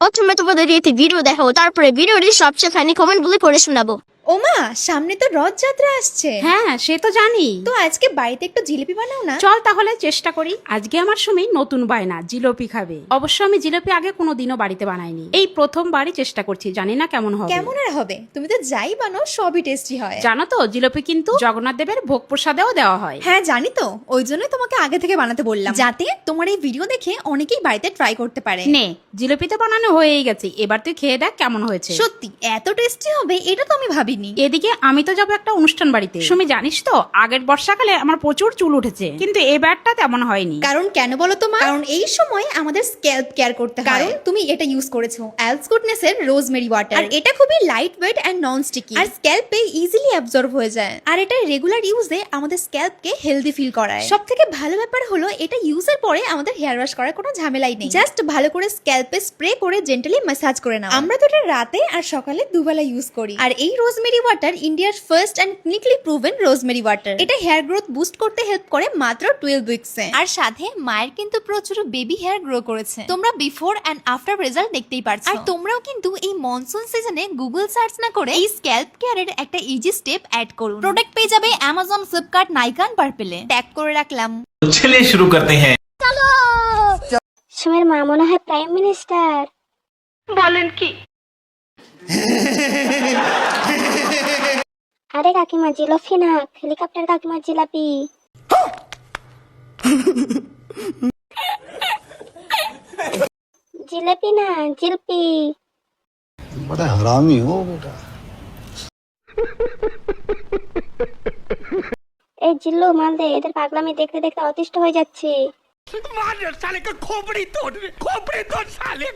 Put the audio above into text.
প্রথমে তোমাদের একটি ভিডিও দেখাবো, তারপরে ভিডিওটি সবচেয়ে ফানি কমেন্টগুলি পড়ে শোনাবো। ওমা, সামনে তো রথযাত্রা আসছে। হ্যাঁ, সে তো জানি। তো আজকে বাড়িতে একটু জিলিপি বানাও না। চল তাহলে চেষ্টা করি। আজকে আমার সুমি নতুন বায়না জিলিপি খাবে। অবশ্য আমি জিলিপি আগে কোনোদিনও বাড়িতে বানাইনি, এই প্রথমবারই চেষ্টা করছি, জানি না কেমন হবে। কেমন আর হবে, তুমি তো যাই বানাও সবই টেস্টি হয়। জানো তো, জিলিপি কিন্তু জগন্নাথ দেবের ভোগ প্রসাদেও দেওয়া হয়। হ্যাঁ জানি তো, ওই জন্যই তোমাকে আগে থেকে বানাতে বললাম, যাতে তোমার এই ভিডিও দেখে অনেকেই বাড়িতে ট্রাই করতে পারে। নে, জিলিপি তো বানানো হয়েই গেছে, এবার তুই খেয়ে দেখ কেমন হয়েছে। সত্যি এত টেস্টি হবে এটা তো আমি ভাবিনি। এদিকে আমি তো যাবো একটা অনুষ্ঠান বাড়িতে। সুমি জানিস তো, আগের বর্ষাকালে আমার প্রচুর চুল উঠেছে, কিন্তু এবারটা তেমন হয়নি। কারণ কেন বলো তো মা? কারণ এই সময় আমাদের স্ক্যাল্প কেয়ার করতে হয়। কারণ তুমি এটা ইউজ করেছো অ্যালস গুডনেস এর রোজমেরি ওয়াটার, আর এটা খুবই light weight and non sticky, আর স্ক্যাল্পে ইজিলি অ্যাবজর্ব হয়ে যায়। আর এটা রেগুলার ইউজে আমাদের স্ক্যাল্পকে হেলদি ফিল করায়। সবথেকে ভালো ব্যাপার হলো এটা ইউজের পরে আমাদের হেয়ার ওয়াশ করার কোনো ঝামেলাই নেই। জাস্ট ভালো করে স্ক্যাল্পে স্প্রে করে জেন্টালি ম্যাসাজ করে নাও। আমরা তো এটা রাতে আর সকালে দুবেলা ইউজ করি। আর এই রোজমেরি ওয়াটার ইন্ডিয়ার first and clinically proven rosemary water. এটা হেয়ার গ্রোথ বুস্ট করতে হেল্প করে মাত্র 12 উইকসে। আর সাথে মায়ের কিন্তু প্রচুর বেবি হেয়ার গ্রো করেছে। তোমরা বিফোর এন্ড আফটার রেজাল্ট দেখতেই পারছো। আর তোমরাও কিন্তু এই মনসুন সিজনে গুগল সার্চ না করে এই স্ক্যাল্প কেয়ারের একটা ইজি স্টেপ অ্যাড করুন। প্রোডাক্ট পেয়ে যাবে অ্যামাজন, ফ্লিপকার্ট, নাইকা, পার্পেলে। ট্যাগ করে রাখলাম। चलिए शुरू करते हैं। সুমির মা মনে হয় প্রাইম মিনিস্টার। বলেন কি? আরে কাকিমা, জিলাপি না, হেলিকপ্টার কাকিমা জিলাপি। জিলাপি না, জিলপি। बड़ा हरामी हो बेटा। এই জিল্লু মাল দে, এদের পাগলামি দেখতে দেখতে অতিষ্ঠ হয়ে যাচ্ছে। साले का खोपड़ी तोड़ साले।